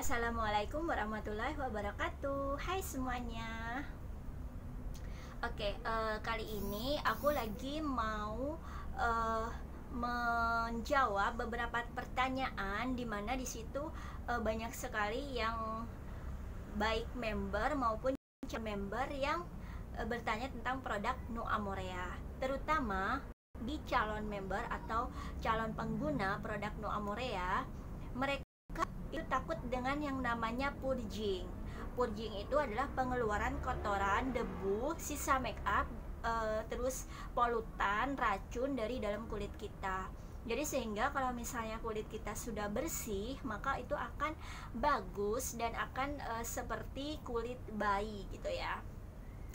Assalamualaikum warahmatullahi wabarakatuh. Hai semuanya. Oke, kali ini aku lagi mau menjawab beberapa pertanyaan di mana di situ banyak sekali yang baik member maupun member yang bertanya tentang produk Nu Amorea, terutama di calon member atau calon pengguna produk Nu Amorea. Mereka itu takut dengan yang namanya purging. Purging itu adalah pengeluaran kotoran, debu, sisa make up, terus polutan, racun dari dalam kulit kita. Jadi sehingga kalau misalnya kulit kita sudah bersih, maka itu akan bagus dan akan seperti kulit bayi gitu ya.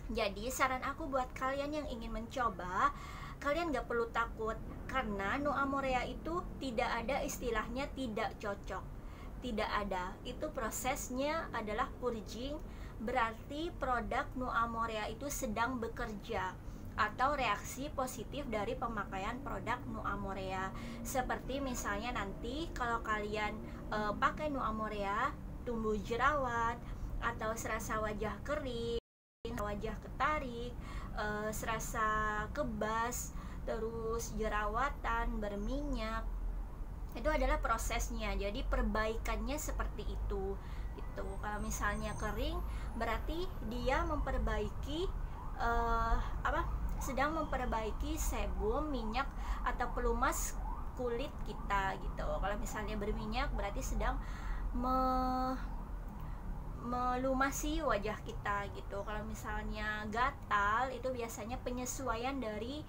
Jadi saran aku buat kalian yang ingin mencoba, kalian gak perlu takut, karena Nu Amorea itu tidak ada istilahnya tidak cocok. Tidak ada, itu prosesnya adalah purging, berarti produk Nu Amorea itu sedang bekerja atau reaksi positif dari pemakaian produk Nu Amorea. Seperti misalnya nanti kalau kalian pakai Nu Amorea, tumbuh jerawat atau serasa wajah kering, wajah ketarik, serasa kebas, terus jerawatan, berminyak, itu adalah prosesnya. Jadi perbaikannya seperti itu gitu. Kalau misalnya kering, berarti dia memperbaiki sedang memperbaiki sebum, minyak atau pelumas kulit kita gitu. Kalau misalnya berminyak, berarti sedang melumasi wajah kita gitu. Kalau misalnya gatal, itu biasanya penyesuaian dari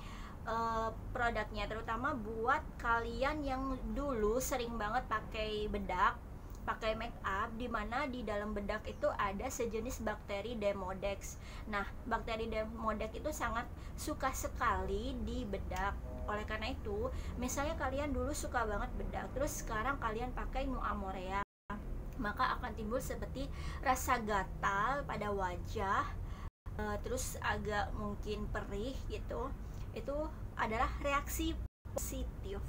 produknya, terutama buat kalian yang dulu sering banget pakai bedak, pakai make up, dimana di dalam bedak itu ada sejenis bakteri Demodex. Nah, bakteri Demodex itu sangat suka sekali di bedak. Oleh karena itu, misalnya kalian dulu suka banget bedak, terus sekarang kalian pakai Nu Amorea, maka akan timbul seperti rasa gatal pada wajah, terus agak mungkin perih gitu. Itu adalah reaksi positif.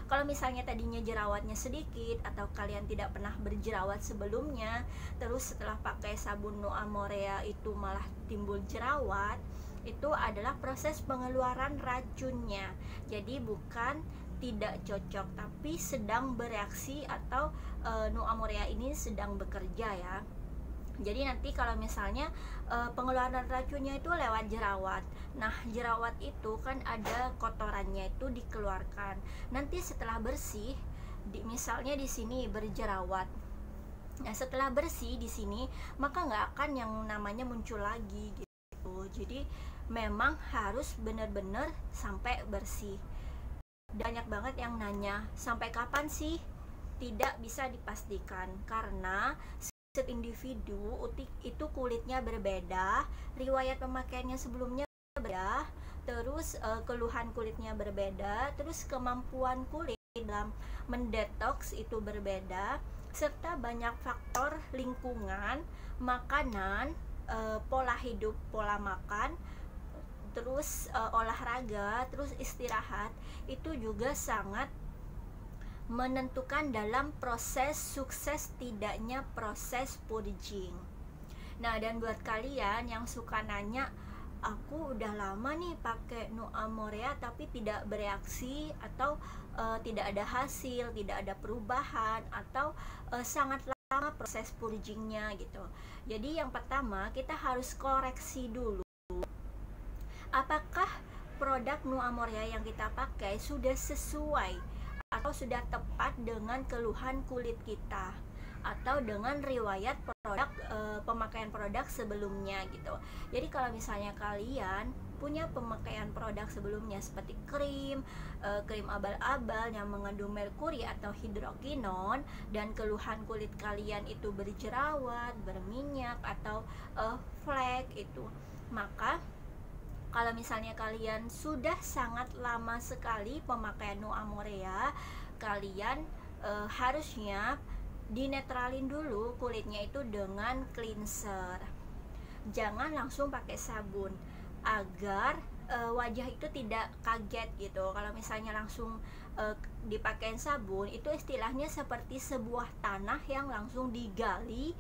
Kalau misalnya tadinya jerawatnya sedikit atau kalian tidak pernah berjerawat sebelumnya, terus setelah pakai sabun Nu Amorea itu malah timbul jerawat, itu adalah proses pengeluaran racunnya. Jadi bukan tidak cocok, tapi sedang bereaksi atau Nu Amorea ini sedang bekerja ya. Jadi nanti kalau misalnya pengeluaran racunnya itu lewat jerawat. Nah, jerawat itu kan ada kotorannya itu dikeluarkan. Nanti setelah bersih, misalnya di sini berjerawat. Nah, setelah bersih di sini, maka nggak akan yang namanya muncul lagi gitu. Jadi memang harus benar-benar sampai bersih. Banyak banget yang nanya, sampai kapan sih? Tidak bisa dipastikan karena setiap individu itu kulitnya berbeda, riwayat pemakaiannya sebelumnya berbeda, terus keluhan kulitnya berbeda, terus kemampuan kulit dalam mendetoks itu berbeda, serta banyak faktor lingkungan, makanan, pola hidup, pola makan, terus olahraga, terus istirahat, itu juga sangat menentukan dalam proses sukses tidaknya proses purging. Nah, dan buat kalian yang suka nanya, aku udah lama nih pakai Nu Amorea tapi tidak bereaksi atau tidak ada hasil, tidak ada perubahan, atau sangat lama proses purgingnya gitu. Jadi yang pertama kita harus koreksi dulu, apakah produk Nu Amorea yang kita pakai sudah sesuai atau sudah tepat dengan keluhan kulit kita atau dengan riwayat produk pemakaian produk sebelumnya gitu. Jadi kalau misalnya kalian punya pemakaian produk sebelumnya seperti krim abal-abal yang mengandung merkuri atau hidrokinon, dan keluhan kulit kalian itu berjerawat, berminyak atau flek itu, maka kalau misalnya kalian sudah sangat lama sekali pemakaian Nu Amorea, kalian harusnya dinetralin dulu kulitnya itu dengan cleanser. Jangan langsung pakai sabun agar wajah itu tidak kaget gitu. Kalau misalnya langsung dipakein sabun, itu istilahnya seperti sebuah tanah yang langsung digali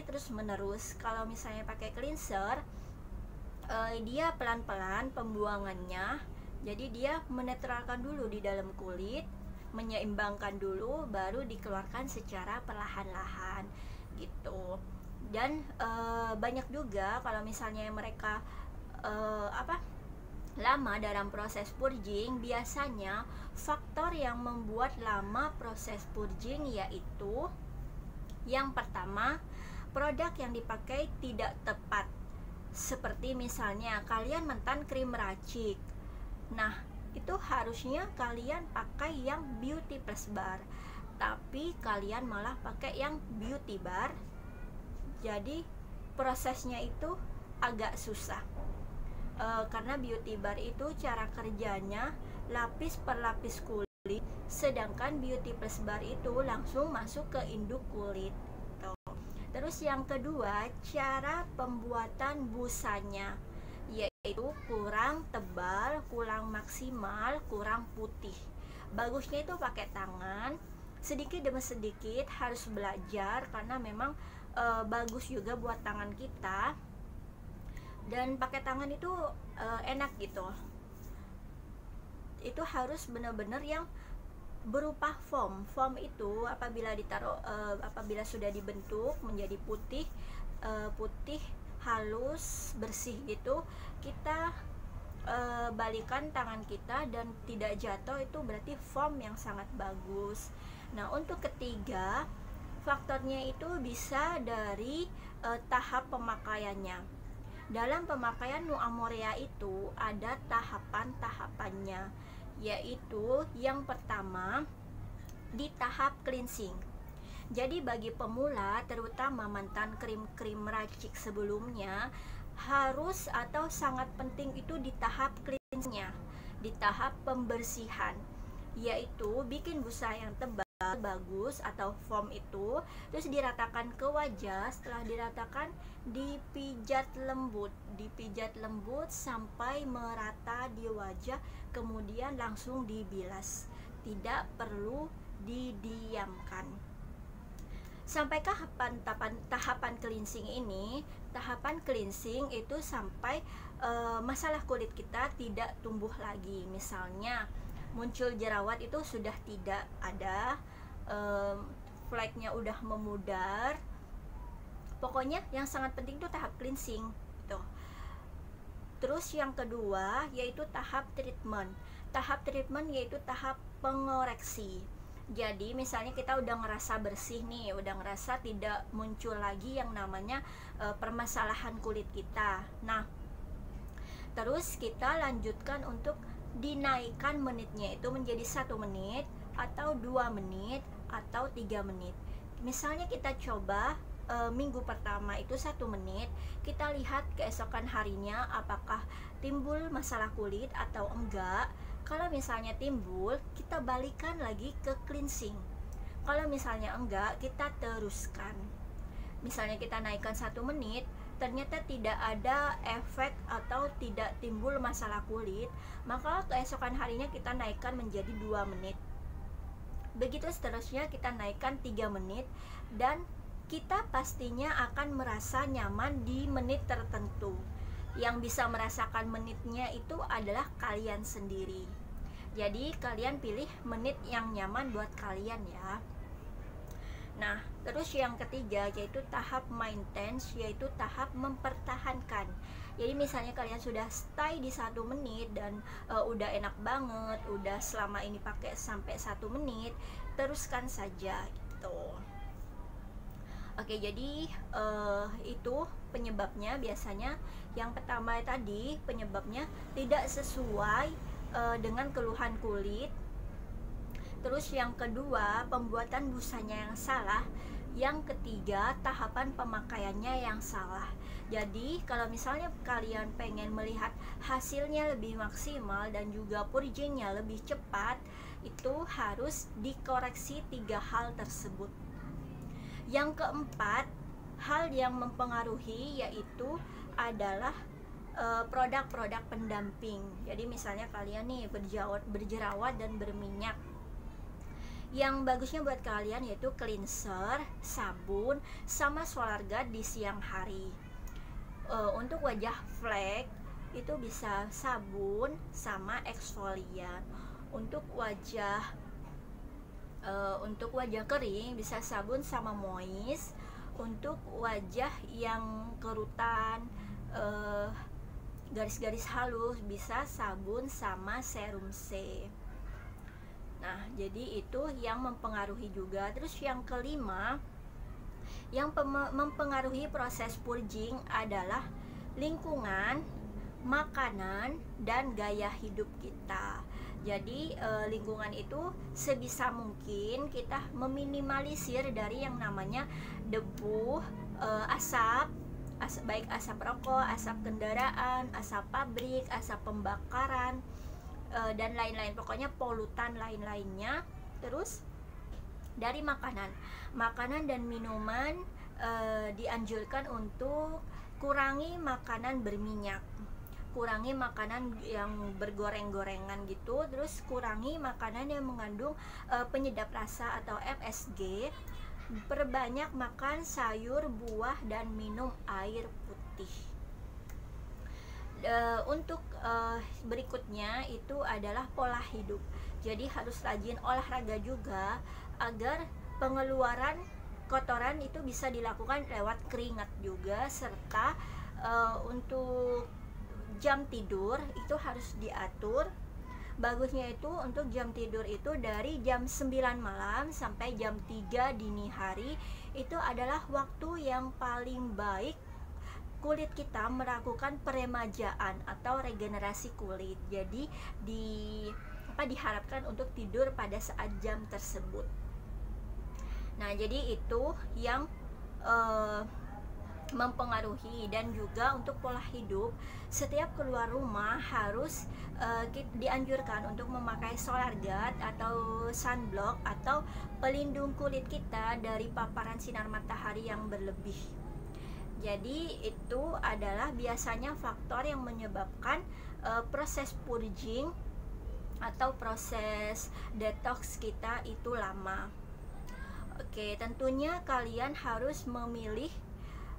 terus menerus. Kalau misalnya pakai cleanser, dia pelan-pelan pembuangannya, jadi dia menetralkan dulu di dalam kulit, menyeimbangkan dulu, baru dikeluarkan secara perlahan-lahan gitu. Dan banyak juga kalau misalnya mereka lama dalam proses purging, biasanya faktor yang membuat lama proses purging yaitu yang pertama, produk yang dipakai tidak tepat. Seperti misalnya kalian mentan krim racik, nah itu harusnya kalian pakai yang beauty plus bar, tapi kalian malah pakai yang beauty bar. Jadi prosesnya itu agak susah. Karena beauty bar itu cara kerjanya lapis per lapis kulit, sedangkan beauty plus bar itu langsung masuk ke induk kulit. Terus yang kedua, cara pembuatan busanya, yaitu kurang tebal, kurang maksimal, kurang putih. Bagusnya itu pakai tangan, sedikit demi sedikit harus belajar, karena memang bagus juga buat tangan kita. Dan pakai tangan itu enak gitu. Itu harus benar-benar yang berupa foam. Foam itu apabila apabila sudah dibentuk menjadi putih halus, bersih gitu, kita balikan tangan kita dan tidak jatuh, itu berarti foam yang sangat bagus. Nah, untuk ketiga, faktornya itu bisa dari tahap pemakaiannya. Dalam pemakaian Nu Amorea itu ada tahapan-tahapannya, yaitu yang pertama di tahap cleansing. Jadi bagi pemula, terutama mantan krim-krim racik sebelumnya, harus atau sangat penting itu di tahap cleansingnya, di tahap pembersihan, yaitu bikin busa yang tebal bagus atau foam itu, terus diratakan ke wajah. Setelah diratakan, dipijat lembut sampai merata di wajah, kemudian langsung dibilas, tidak perlu didiamkan. Sampai tahapan cleansing ini, tahapan cleansing itu sampai masalah kulit kita tidak tumbuh lagi. Misalnya muncul jerawat itu sudah tidak ada, fleknya udah memudar. Pokoknya yang sangat penting itu tahap cleansing gitu. Terus yang kedua yaitu tahap treatment. Tahap treatment yaitu tahap pengoreksi. Jadi misalnya kita udah ngerasa bersih nih, udah ngerasa tidak muncul lagi yang namanya permasalahan kulit kita. Nah, terus kita lanjutkan untuk dinaikkan menitnya itu menjadi 1 menit atau 2 menit atau 3 menit. Misalnya kita coba minggu pertama itu 1 menit, kita lihat keesokan harinya apakah timbul masalah kulit atau enggak. Kalau misalnya timbul, kita balikan lagi ke cleansing. Kalau misalnya enggak, kita teruskan. Misalnya kita naikkan 1 menit, ternyata tidak ada efek atau tidak timbul masalah kulit, maka keesokan harinya kita naikkan menjadi 2 menit. Begitu seterusnya kita naikkan 3 menit, dan kita pastinya akan merasa nyaman di menit tertentu. Yang bisa merasakan menitnya itu adalah kalian sendiri. Jadi kalian pilih menit yang nyaman buat kalian ya. Nah, terus yang ketiga yaitu tahap maintenance, yaitu tahap mempertahankan. Jadi misalnya kalian sudah stay di 1 menit dan udah enak banget, udah selama ini pakai sampai 1 menit, teruskan saja gitu. Oke, jadi itu penyebabnya. Biasanya yang pertama tadi penyebabnya tidak sesuai dengan keluhan kulit. Terus yang kedua, pembuatan busanya yang salah. Yang ketiga, tahapan pemakaiannya yang salah. Jadi kalau misalnya kalian pengen melihat hasilnya lebih maksimal dan juga purgingnya lebih cepat, itu harus dikoreksi 3 hal tersebut. Yang keempat, hal yang mempengaruhi yaitu adalah produk-produk pendamping. Jadi misalnya kalian nih berjerawat dan berminyak, yang bagusnya buat kalian yaitu cleanser, sabun, sama solar guard di siang hari. Untuk wajah flek itu bisa sabun sama eksfolian. Untuk wajah kering bisa sabun sama moist. Untuk wajah yang kerutan, garis-garis halus, bisa sabun sama serum C. Nah, jadi itu yang mempengaruhi juga. Terus yang kelima, yang mempengaruhi proses purging adalah lingkungan, makanan, dan gaya hidup kita. Jadi lingkungan itu sebisa mungkin kita meminimalisir dari yang namanya debu, asap, baik asap rokok, asap kendaraan, asap pabrik, asap pembakaran, dan lain-lain, pokoknya polutan lain-lainnya. Terus dari makanan dan minuman, dianjurkan untuk kurangi makanan berminyak, kurangi makanan yang bergoreng-gorengan gitu. Terus kurangi makanan yang mengandung penyedap rasa atau MSG. Perbanyak makan sayur, buah, dan minum air putih. Untuk berikutnya itu adalah pola hidup. Jadi harus rajin olahraga juga agar pengeluaran kotoran itu bisa dilakukan lewat keringat juga. Serta untuk jam tidur itu harus diatur. Bagusnya itu untuk jam tidur itu dari jam 9 malam sampai jam 3 dini hari. Itu adalah waktu yang paling baik kulit kita melakukan peremajaan atau regenerasi kulit. Jadi diharapkan untuk tidur pada saat jam tersebut. Nah, jadi itu yang mempengaruhi. Dan juga untuk pola hidup, setiap keluar rumah harus dianjurkan untuk memakai solar guard atau sunblock atau pelindung kulit kita dari paparan sinar matahari yang berlebih. Jadi itu adalah biasanya faktor yang menyebabkan proses purging atau proses detox kita itu lama. Oke, tentunya kalian harus memilih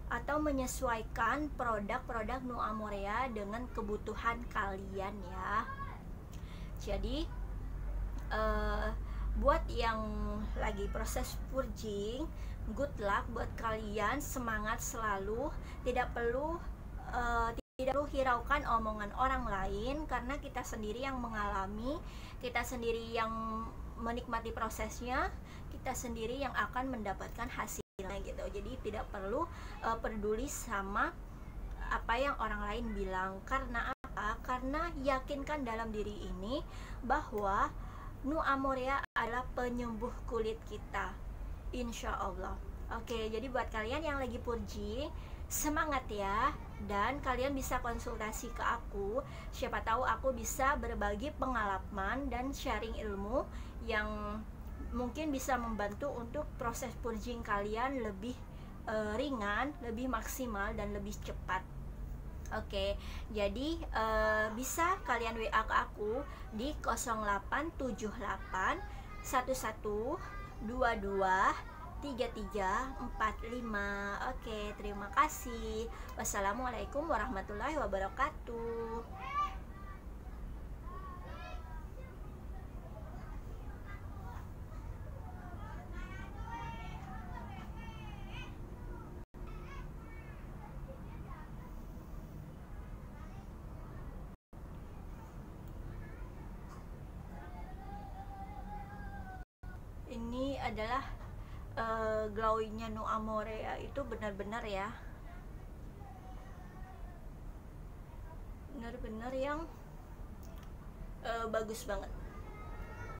atau menyesuaikan produk-produk Nu Amorea dengan kebutuhan kalian ya. Jadi buat yang lagi proses purging, good luck buat kalian, semangat selalu. Tidak perlu hiraukan omongan orang lain, karena kita sendiri yang mengalami, kita sendiri yang menikmati prosesnya, kita sendiri yang akan mendapatkan hasilnya gitu. Jadi tidak perlu peduli sama apa yang orang lain bilang. Karena apa? Karena yakinkan dalam diri ini bahwa Nu Amorea adalah penyembuh kulit kita, insya Allah. Oke, jadi buat kalian yang lagi purging, semangat ya. Dan kalian bisa konsultasi ke aku, siapa tahu aku bisa berbagi pengalaman dan sharing ilmu yang mungkin bisa membantu untuk proses purging kalian lebih ringan, lebih maksimal, dan lebih cepat. Oke, jadi bisa kalian WA ke aku di 0878 11 22 3345. Oke, terima kasih. Wassalamualaikum warahmatullahi wabarakatuh. Ini adalah glowingnya Nu Amorea, itu benar-benar ya, benar-benar yang bagus banget.